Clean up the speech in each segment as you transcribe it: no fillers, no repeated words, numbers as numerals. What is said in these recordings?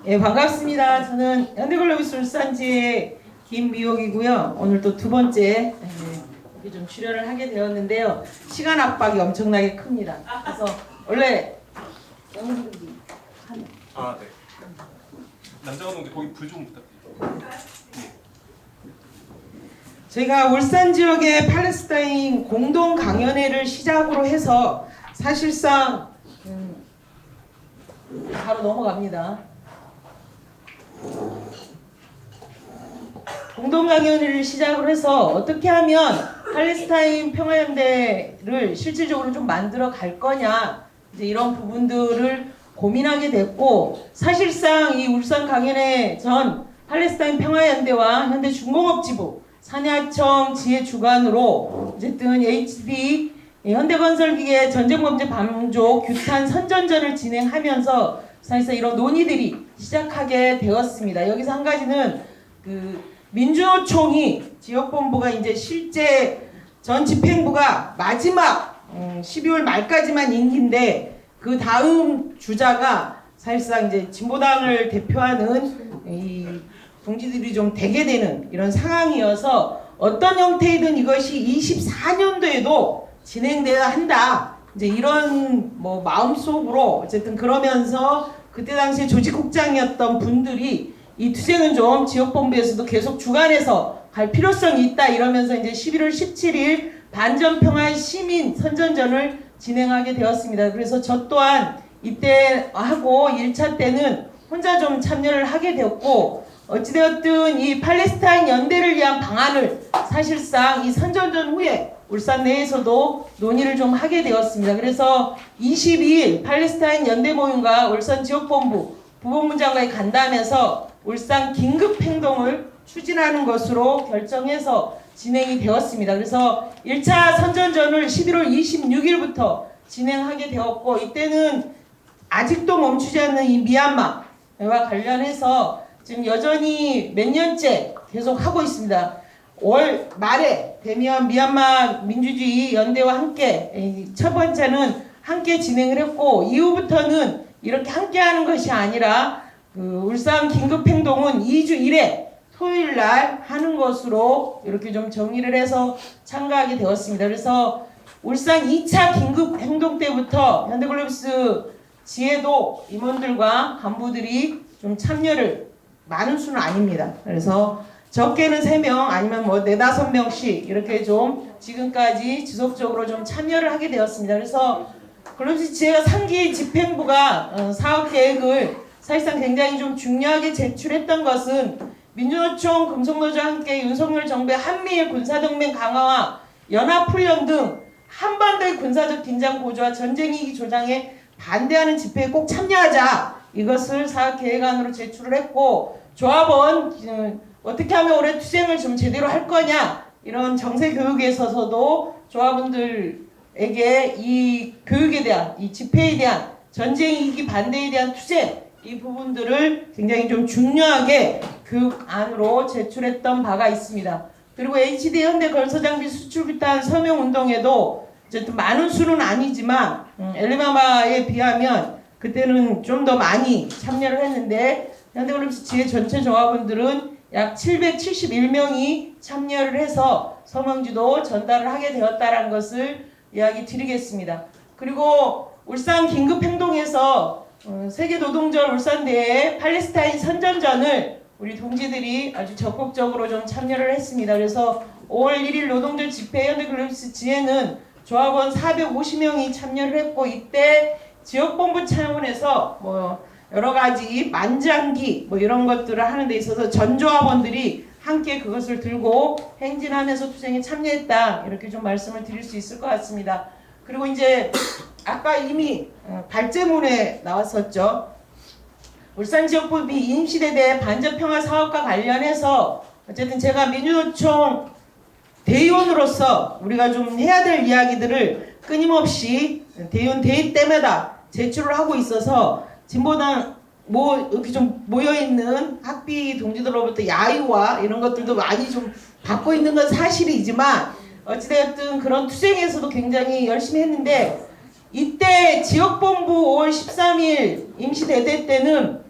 예, 반갑습니다. 저는 현대글로비스 울산지의 김미옥이고요. 오늘 또 두 번째 이렇게 좀 출연을 하게 되었는데요. 시간 압박이 엄청나게 큽니다. 그래서 원래 영국이 하면 네. 남자가동데 거기 불 좀 부탁드립니다. 저희가 울산 지역의 팔레스타인 공동 강연회를 시작으로 해서 사실상 바로 넘어갑니다. 공동강연회를 시작으로 해서 어떻게 하면 팔레스타인 평화연대를 실질적으로 좀 만들어 갈 거냐, 이제 이런 부분들을 고민하게 됐고, 사실상 이 울산 강연회 전 팔레스타인 평화연대와 현대중공업지부 산야청 지혜 주관으로 어쨌든 HD 현대건설기계 전쟁범죄 방조 규탄 선전전을 진행하면서 사실상 이런 논의들이 시작하게 되었습니다. 여기서 한 가지는 민주노총이 지역본부가 이제 실제 전 집행부가 마지막 12월 말까지만 임기인데 그 다음 주자가 사실상 이제 진보당을 대표하는 이 동지들이 좀 되게 되는 이런 상황이어서 어떤 형태이든 이것이 24년도에도 진행돼야 한다. 이제 이런 마음속으로 어쨌든 그러면서 그때 당시에 조직국장이었던 분들이 이 투쟁은 좀 지역본부에서도 계속 주관해서 갈 필요성이 있다 이러면서 이제 11월 17일 반전평화 시민 선전전을 진행하게 되었습니다. 그래서 저 또한 이때 하고 1차 때는 혼자 좀 참여를 하게 되었고, 어찌되었든 이 팔레스타인 연대를 위한 방안을 사실상 이 선전전 후에 울산 내에서도 논의를 좀 하게 되었습니다. 그래서 22일 팔레스타인 연대 모임과 울산 지역본부 부본부장과의 간담회에서 울산 긴급행동을 추진하는 것으로 결정해서 진행이 되었습니다. 그래서 1차 선전전을 11월 26일부터 진행하게 되었고, 이때는 아직도 멈추지 않는 이 미얀마와 관련해서 지금 여전히 몇 년째 계속 하고 있습니다. 월 말에 되면 미얀마 민주주의 연대와 함께 첫 번째는 함께 진행을 했고, 이후부터는 이렇게 함께 하는 것이 아니라 울산 긴급행동은 2주 1회 토요일 날 하는 것으로 이렇게 좀 정리를 해서 참가하게 되었습니다. 그래서 울산 2차 긴급행동 때부터 현대글로비스 지혜도 임원들과 간부들이 좀 참여를, 많은 수는 아닙니다. 그래서 적게는 3명 아니면 4, 5명씩 이렇게 좀 지금까지 지속적으로 좀 참여를 하게 되었습니다. 그래서 글로비스 지혜가 3기 집행부가 사업 계획을 사실상 굉장히 좀 중요하게 제출했던 것은 민주노총, 금속노조와 함께 윤석열 정부의 한미일 군사동맹 강화와 연합훈련 등 한반도의 군사적 긴장 고조와 전쟁 이기 조장에 반대하는 집회에 꼭 참여하자, 이것을 사업 계획안으로 제출을 했고, 조합원 어떻게 하면 올해 투쟁을 좀 제대로 할 거냐, 이런 정세 교육에 있어서도 조합원들에게 이 교육에 대한, 이 집회에 대한, 전쟁 이기 반대에 대한 투쟁, 이 부분들을 굉장히 좀 중요하게 교육안으로 제출했던 바가 있습니다. 그리고 HD 현대 걸서장비 수출 규탄 서명 운동에도 어쨌든 많은 수는 아니지만 엘리바마에 비하면 그때는 좀 더 많이 참여를 했는데, 현대글로비스 지혜 전체 조합원들은 약 771명이 참여를 해서 서명지도 전달을 하게 되었다는 것을 이야기 드리겠습니다. 그리고 울산 긴급행동에서 세계노동절 울산대회 팔레스타인 선전전을 우리 동지들이 아주 적극적으로 좀 참여를 했습니다. 그래서 5월 1일 노동절 집회 현대글로비스 지혜는 조합원 450명이 참여를 했고, 이때 지역본부 차원에서 여러 가지 만장기 이런 것들을 하는 데 있어서 전 조합원들이 함께 그것을 들고 행진하면서 투쟁에 참여했다, 이렇게 좀 말씀을 드릴 수 있을 것 같습니다. 그리고 이제 아까 이미 발제문에 나왔었죠. 울산지역본부 임시대대 반전평화 사업과 관련해서 어쨌든 제가 민주노총 대의원으로서 우리가 좀 해야 될 이야기들을 끊임없이 대의원 대회 때마다 제출을 하고 있어서 진보당 이렇게 좀 모여있는 학비 동지들로부터 야유와 이런 것들도 많이 좀 받고 있는 건 사실이지만, 어찌되었든 그런 투쟁에서도 굉장히 열심히 했는데, 이때 지역본부 5월 13일 임시대대 때는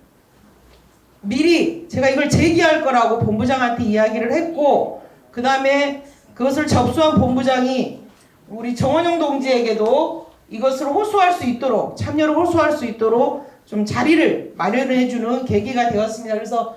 미리 제가 이걸 제기할 거라고 본부장한테 이야기를 했고, 그 다음에 그것을 접수한 본부장이 우리 정원영 동지에게도 이것을 호소할 수 있도록, 참여를 호소할 수 있도록 좀 자리를 마련해주는 계기가 되었습니다. 그래서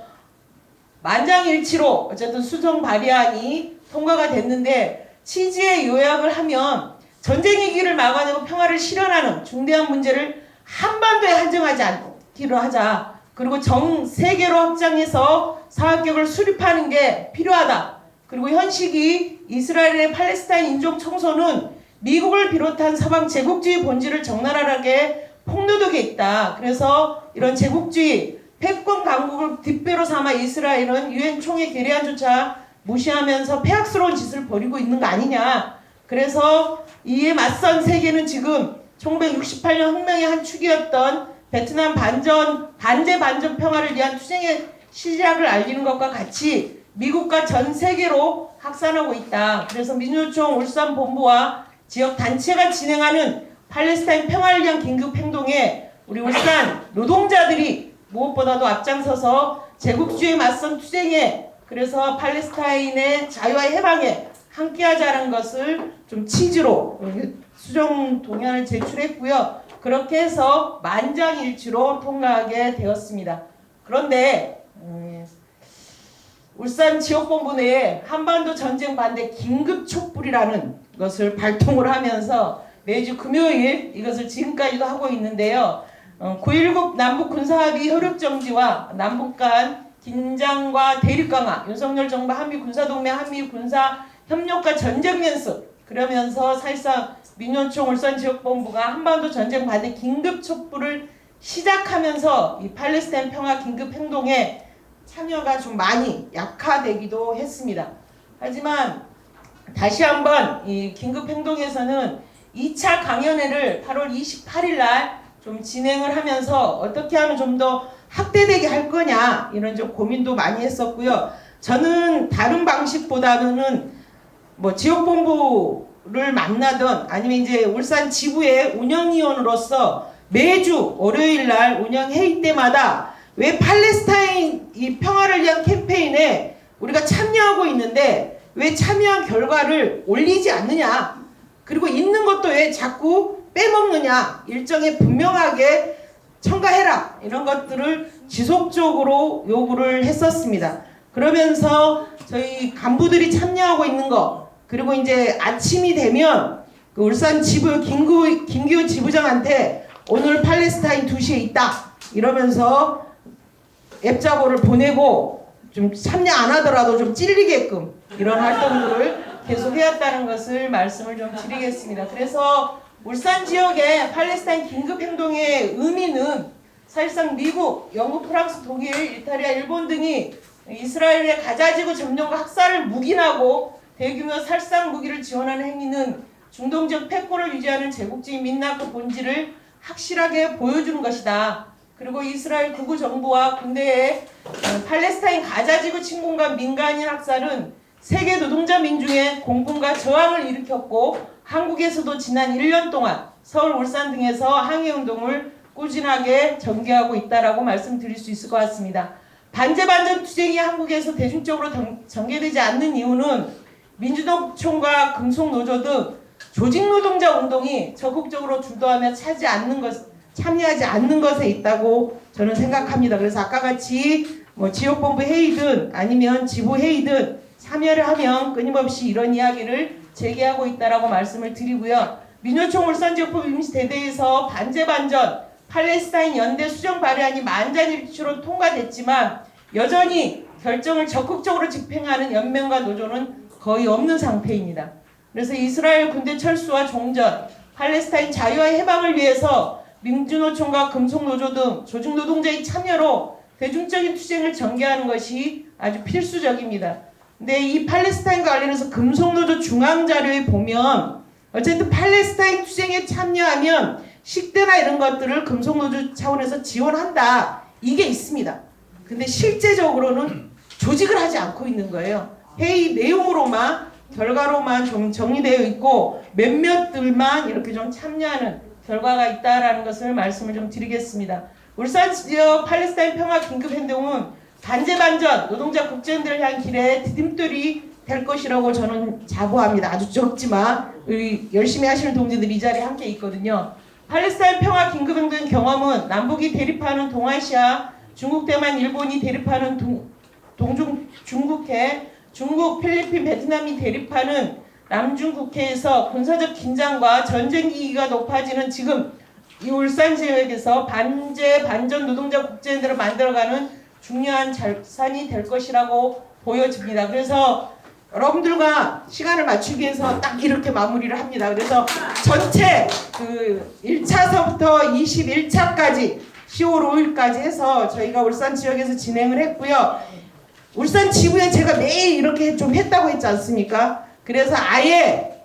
만장일치로 어쨌든 수정 발의안이 통과가 됐는데, 취지의 요약을 하면 전쟁 위기를 막아내고 평화를 실현하는 중대한 문제를 한반도에 한정하지 않기로 하자. 그리고 전 세계로 확장해서 사학격을 수립하는 게 필요하다. 그리고 현 시기 이스라엘의 팔레스타인 인종 청소는 미국을 비롯한 서방 제국주의 본질을 적나라하게 폭로되게 있다. 그래서 이런 제국주의 패권 강국을 뒷배로 삼아 이스라엘은 유엔 총회 결의안조차 무시하면서 폐악스러운 짓을 벌이고 있는 거 아니냐. 그래서 이에 맞선 세계는 지금 1968년 혁명의 한 축이었던 베트남 반제 반전 평화를 위한 투쟁의 시작을 알리는 것과 같이 미국과 전 세계로 확산하고 있다. 그래서 민주노총 울산 본부와 지역 단체가 진행하는 팔레스타인 평화를 위한 긴급 행동에 우리 울산 노동자들이 무엇보다도 앞장서서 제국주의에 맞선 투쟁에, 그래서 팔레스타인의 자유와 해방에 함께하자는 것을 좀 취지로 수정 동의안을 제출했고요. 그렇게 해서 만장일치로 통과하게 되었습니다. 그런데 울산 지역본부 내에 한반도 전쟁 반대 긴급 촛불이라는 것을 발동을 하면서 매주 금요일 이것을 지금까지도 하고 있는데요. 9.19 남북 군사합의 효력정지와 남북 간 긴장과 대립 강화, 윤석열 정부 한미 군사동맹, 한미 군사 협력과 전쟁 연습, 그러면서 사실상 민노총 울산지역본부가 한반도 전쟁 반대 긴급 촛불을 시작하면서 이 팔레스타인 평화 긴급 행동에 참여가 좀 많이 약화되기도 했습니다. 하지만 다시 한번 이 긴급 행동에서는 2차 강연회를 8월 28일 날 좀 진행을 하면서 어떻게 하면 좀 더 확대되게 할 거냐, 이런 좀 고민도 많이 했었고요. 저는 다른 방식보다는 뭐 지역본부를 만나던 아니면 이제 울산 지부의 운영위원으로서 매주 월요일 날 운영 회의 때마다 왜 팔레스타인 이 평화를 위한 캠페인에 우리가 참여하고 있는데 왜 참여한 결과를 올리지 않느냐, 그리고 있는 것도 왜 자꾸 빼먹느냐, 일정에 분명하게 첨가해라, 이런 것들을 지속적으로 요구를 했었습니다. 그러면서 저희 간부들이 참여하고 있는 거, 그리고 이제 아침이 되면 그 울산 지부 김기호 지부장한테 오늘 팔레스타인 2시에 있다 이러면서 앱자보를 보내고 좀 참여 안 하더라도 좀 찔리게끔 이런 활동들을 계속 해왔다는 것을 말씀을 좀 드리겠습니다. 그래서 울산 지역의 팔레스타인 긴급행동의 의미는 사실상 미국, 영국, 프랑스, 독일, 이탈리아, 일본 등이 이스라엘의 가자지구 점령과 학살을 묵인하고 대규모 살상 무기를 지원하는 행위는 중동적 패권을 유지하는 제국주의 민낯의 본질을 확실하게 보여주는 것이다. 그리고 이스라엘 극우 정부와 군대의 팔레스타인 가자지구 침공과 민간인 학살은 세계 노동자 민중의 공분과 저항을 일으켰고, 한국에서도 지난 1년 동안 서울, 울산 등에서 항해운동을 꾸준하게 전개하고 있다라고 말씀드릴 수 있을 것 같습니다. 반제반전 투쟁이 한국에서 대중적으로 전개되지 않는 이유는 민주노총과 금속노조 등 조직노동자 운동이 적극적으로 주도하며 참여하지 않는 것에 있다고 저는 생각합니다. 그래서 아까 같이 뭐 지역본부 회의든 아니면 지부 회의든 참여를 하면 끊임없이 이런 이야기를 제기하고 있다라고 말씀을 드리고요. 민노총 울산지역법 임시대대에서 반제반전 팔레스타인 연대 수정 발의안이 만장일치로 통과됐지만 여전히 결정을 적극적으로 집행하는 연맹과 노조는 거의 없는 상태입니다. 그래서 이스라엘 군대 철수와 종전, 팔레스타인 자유와 해방을 위해서 민주노총과 금속노조 등 조직노동자의 참여로 대중적인 투쟁을 전개하는 것이 아주 필수적입니다. 근데 이 팔레스타인과 관련해서 금속노조 중앙자료에 보면 어쨌든 팔레스타인 투쟁에 참여하면 식대나 이런 것들을 금속노조 차원에서 지원한다, 이게 있습니다. 근데 실제적으로는 조직을 하지 않고 있는 거예요. 회의 내용으로만, 결과로만 좀 정리되어 있고 몇몇들만 이렇게 좀 참여하는 결과가 있다라는 것을 말씀을 좀 드리겠습니다. 울산 지역 팔레스타인 평화 긴급 행동은 반제반전 노동자 국제연대를 향한 길에 디딤돌이 될 것이라고 저는 자부합니다. 아주 적지만 우리 열심히 하시는 동지들이 이 자리에 함께 있거든요. 팔레스타인 평화 긴급 행동 경험은 남북이 대립하는 동아시아, 중국, 대만, 일본이 대립하는 동중 중국해, 중국, 필리핀, 베트남이 대립하는 남중국해에서 군사적 긴장과 전쟁 기기가 높아지는 지금 이 울산 지역에서 반제 반전 노동자 국제연대를 만들어가는 중요한 자산이 될 것이라고 보여집니다. 그래서 여러분들과 시간을 맞추기 위해서 딱 이렇게 마무리를 합니다. 그래서 전체 그 1차서부터 21차까지 10월 5일까지 해서 저희가 울산 지역에서 진행을 했고요. 울산 지부에 제가 매일 이렇게 좀 했다고 했지 않습니까? 그래서 아예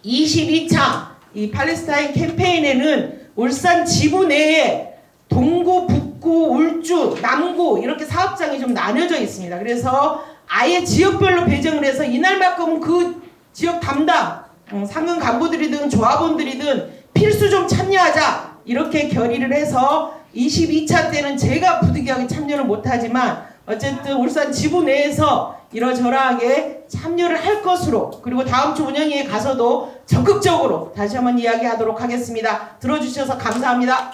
22차 이 팔레스타인 캠페인에는 울산 지부 내에 동구, 북구, 울주, 남구 이렇게 사업장이 좀 나뉘어져 있습니다. 그래서 아예 지역별로 배정을 해서 이날만큼은 그 지역 담당 상근 간부들이든 조합원들이든 필수 좀 참여하자 이렇게 결의를 해서 22차 때는 제가 부득이하게 참여를 못하지만 어쨌든 울산 지부 내에서 이러저러하게 참여를 할 것으로 그리고 다음 주 운영회에 가서도 적극적으로 다시 한번 이야기하도록 하겠습니다. 들어주셔서 감사합니다.